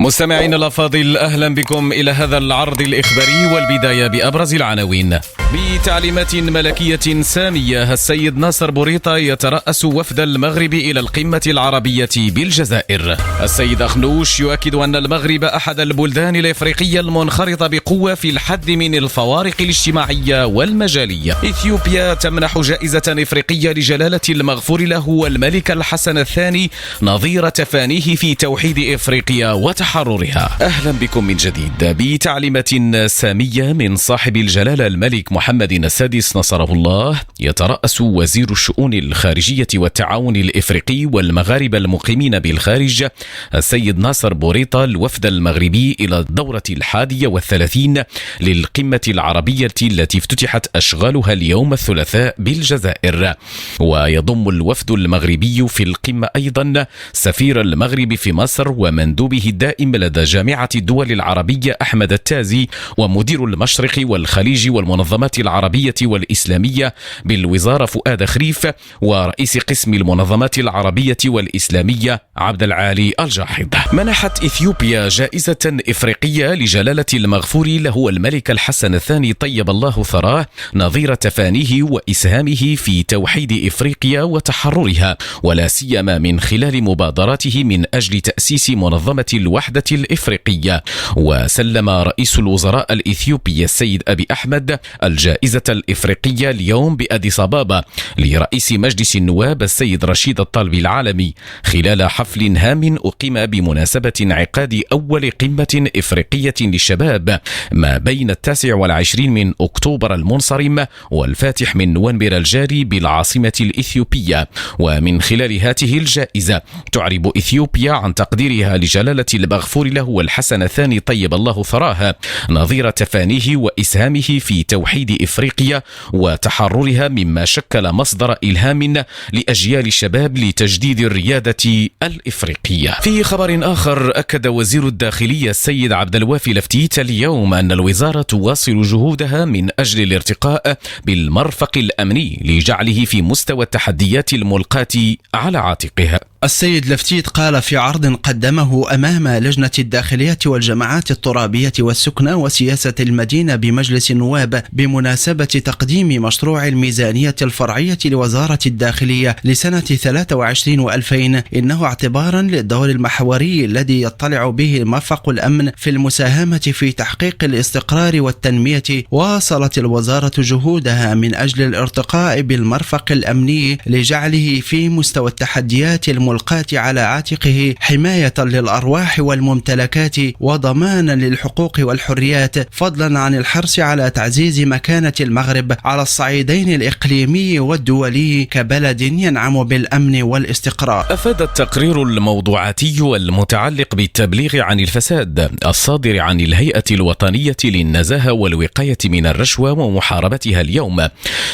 مستمعين الأفاضل، أهلا بكم إلى هذا العرض الإخباري، والبداية بأبرز العناوين. بتعليمات ملكية سامية، السيد ناصر بوريطة يترأس وفد المغرب إلى القمة العربية بالجزائر. السيد أخنوش يؤكد أن المغرب أحد البلدان الإفريقية المنخرطة بقوة في الحد من الفوارق الاجتماعية والمجالية. إثيوبيا تمنح جائزة إفريقية لجلالة المغفور له والملك الحسن الثاني نظير تفانيه في توحيد إفريقيا وتحررها. أهلا بكم من جديد. بتعليمات سامية من صاحب الجلالة الملك محمد السادس نصره الله، يترأس وزير الشؤون الخارجية والتعاون الإفريقي والمغاربة المقيمين بالخارج السيد ناصر بوريطة الوفد المغربي إلى الدورة 31 للقمة العربية التي افتتحت أشغالها اليوم الثلاثاء بالجزائر. ويضم الوفد المغربي في القمة أيضا سفير المغرب في مصر ومندوبه الدائم لدى جامعة الدول العربية أحمد التازي، ومدير المشرق والخليج والمنظمات العربية والإسلامية بالوزارة فؤاد خريف، ورئيس قسم المنظمات العربية والإسلامية عبد العالي الجاحظ. منحت إثيوبيا جائزة إفريقية لجلالة المغفور له الملك الحسن الثاني طيب الله ثراه نظير تفانيه وإسهامه في توحيد إفريقيا وتحررها، ولا سيما من خلال مبادراته من أجل تأسيس منظمة الوحدة الإفريقية. وسلم رئيس الوزراء الإثيوبي السيد أبي أحمد الجائزة الإفريقية اليوم بأديس أبابا لرئيس مجلس النواب السيد رشيد الطالبي العالمي، خلال حفل هام أقيم بمناسبة انعقاد أول قمة إفريقية للشباب ما بين 29 من أكتوبر المنصرم والفاتح من نوفمبر الجاري بالعاصمة الإثيوبية. ومن خلال هذه الجائزة تعرب إثيوبيا عن تقديرها لجلالة المغفور له والحسن الثاني طيب الله ثراه نظير تفانيه وإسهامه في توحيد إفريقيا وتحررها، مما شكل مصدر إلهام لأجيال الشباب لتجديد الريادة الإفريقية. في خبر آخر، أكد وزير الداخلية السيد عبد الوافي لفتيت اليوم أن الوزارة تواصل جهودها من أجل الارتقاء بالمرفق الأمني لجعله في مستوى التحديات الملقاة على عاتقها. السيد لفتيت قال في عرض قدمه أمام لجنة الداخلية والجماعات الترابية والسكنى وسياسة المدينة بمجلس النواب بمناسبة تقديم مشروع الميزانية الفرعية لوزارة الداخلية لسنة 23 و2000، إنه اعتبارا للدور المحوري الذي يطلع به مرفق الأمن في المساهمة في تحقيق الاستقرار والتنمية. واصلت الوزارة جهودها من أجل الارتقاء بالمرفق الأمني لجعله في مستوى التحديات الملقاة على عاتقه، حماية للأرواح والممتلكات وضمانا للحقوق والحريات، فضلا عن الحرص على تعزيز مكانة المغرب على الصعيدين الإقليمي والدولي كبلد ينعم بالأمن والاستقرار. أفاد التقرير الموضوعاتي المتعلق بالتبليغ عن الفساد الصادر عن الهيئة الوطنية للنزاهة والوقاية من الرشوة ومحاربتها اليوم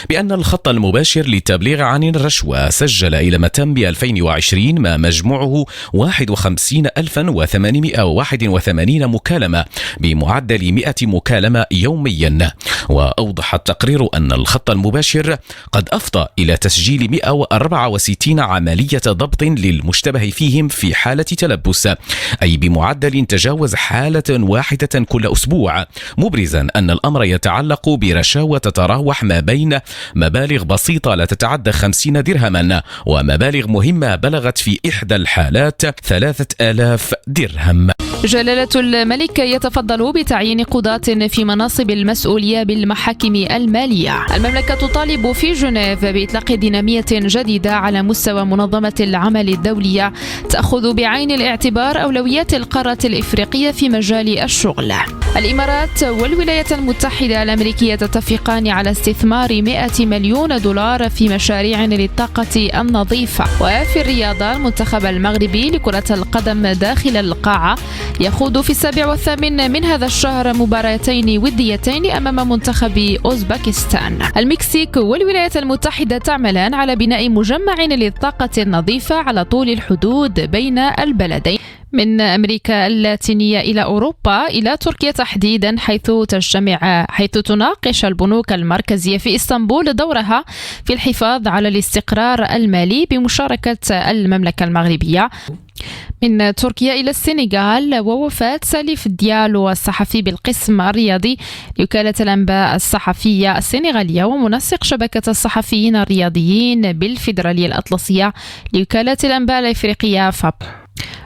بأن الخط المباشر للتبليغ عن الرشوة سجل إلى متم ب 2020 ما مجموعه 51,881 مكالمة بمعدل 100 مكالمة يوميا. وأوضح التقرير أن الخط المباشر قد أفضى إلى تسجيل 164 عملية ضبط للمشتبه فيهم في حالة تلبس، أي بمعدل تجاوز حالة واحدة كل أسبوع، مبرزا أن الأمر يتعلق برشاوى تتراوح ما بين مبالغ بسيطة لا تتعدى 50 درهما ومبالغ مهمة بلغت في إحدى الحالات 3000 درهم. جلالة الملك يتفضل بتعيين قضاة في مناصب المسؤولية بالمحاكم المالية. المملكة تطالب في جنيف بإطلاق دينامية جديدة على مستوى منظمة العمل الدولية تأخذ بعين الاعتبار أولويات القارة الإفريقية في مجال الشغل. الإمارات والولايات المتحدة الأمريكية تتفقان على استثمار 100 مليون دولار في مشاريع للطاقة النظيفة. وفي الرياضة، المنتخب المغربي لكرة القدم داخل القاعة يخوض في 7 و8 من هذا الشهر مباراتين وديتين أمام منتخب أوزبكستان. المكسيك والولايات المتحدة تعملان على بناء مجمع للطاقة النظيفة على طول الحدود بين البلدين، من أمريكا اللاتينية إلى أوروبا إلى تركيا تحديدا، حيث تناقش البنوك المركزية في إسطنبول دورها في الحفاظ على الاستقرار المالي بمشاركة المملكة المغربية. من تركيا إلى السنغال، ووفاة سالف ديالو الصحفي بالقسم الرياضي لوكالة الأنباء الصحفية السنغالية ومنسق شبكة الصحفيين الرياضيين بالفيدرالية الأطلسية لوكالة الأنباء الإفريقية فاب.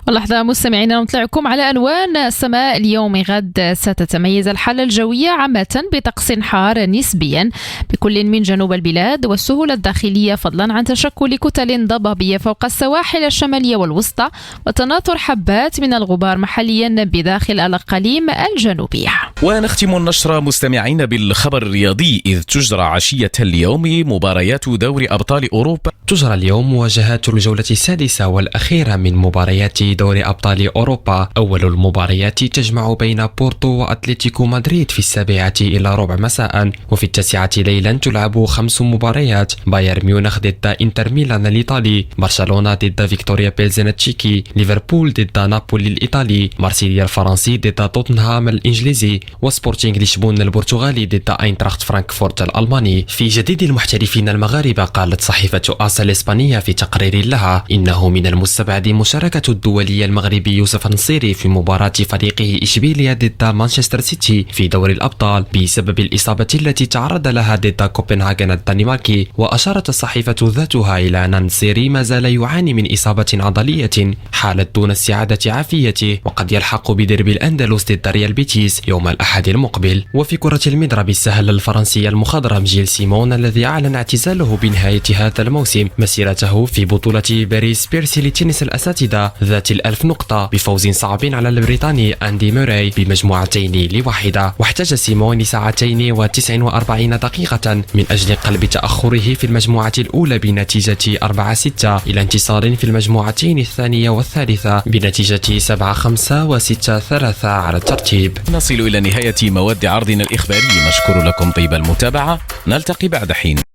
واللحظة مستمعينا نطلعكم على ألوان السماء اليوم. غد ستتميز الحالة الجوية عامة بطقس حار نسبيا بكل من جنوب البلاد والسهول الداخلية، فضلا عن تشكل كتل ضبابية فوق السواحل الشمالية والوسطى وتناثر حبات من الغبار محليا بداخل الأقاليم الجنوبية. ونختم النشرة مستمعين بالخبر الرياضي، إذ تجرى عشية اليوم مباريات دوري أبطال أوروبا. تجرى اليوم مواجهات الجولة السادسة والأخيرة من مباريات دوري أبطال أوروبا. أول المباريات تجمع بين بورتو وأتلتيكو مدريد في 7:15 مساء، وفي 9 ليلا تلعب 5 مباريات: بايرن ميونخ ضد إنتر ميلان الإيطالي، برشلونة ضد فيكتوريا بيلزن التشيكي، ليفربول ضد نابولي الإيطالي، مارسيليا الفرنسي ضد توتنهام الإنجليزي، وسبورتينغ لشبون البرتغالي ضد أينتراخت فرانكفورت الألماني. في جديد المحترفين المغاربة، قالت صحيفة آس الإسبانية في تقرير لها إنه من المستبعد مشاركة الدولي المغربي يوسف النصيري في مباراة فريقه إشبيليا ضد مانشستر سيتي في دوري الأبطال بسبب الإصابة التي تعرض لها ضد كوبنهاغن الدنماركي. وأشارت الصحيفة ذاتها إلى أن النصيري ما زال يعاني من إصابة عضلية حالت دون استعادة عافيته، وقد يلحق بديربي الأندلس ضد ريال بيتيس يوم الأحد المقبل. وفي كرة المضرب، سهل الفرنسي المخضرم جيل سيمون الذي أعلن اعتزاله بنهاية هذا الموسم مسيرته في بطولة باريس بيرسي لتنس الأساتذة ذات 1000 نقطة بفوز صعب على البريطاني أندي موراي ب2-1. واحتاج سيمون لساعتين و49 دقيقة من أجل قلب تأخره في المجموعة الأولى بنتيجة 4-6 إلى انتصار في المجموعتين الثانية والثالثة بنتيجة 7-5 و6-3 على الترتيب. نصل إلى نهاية مواد عرضنا الإخباري، نشكر لكم طيب المتابعة، نلتقي بعد حين.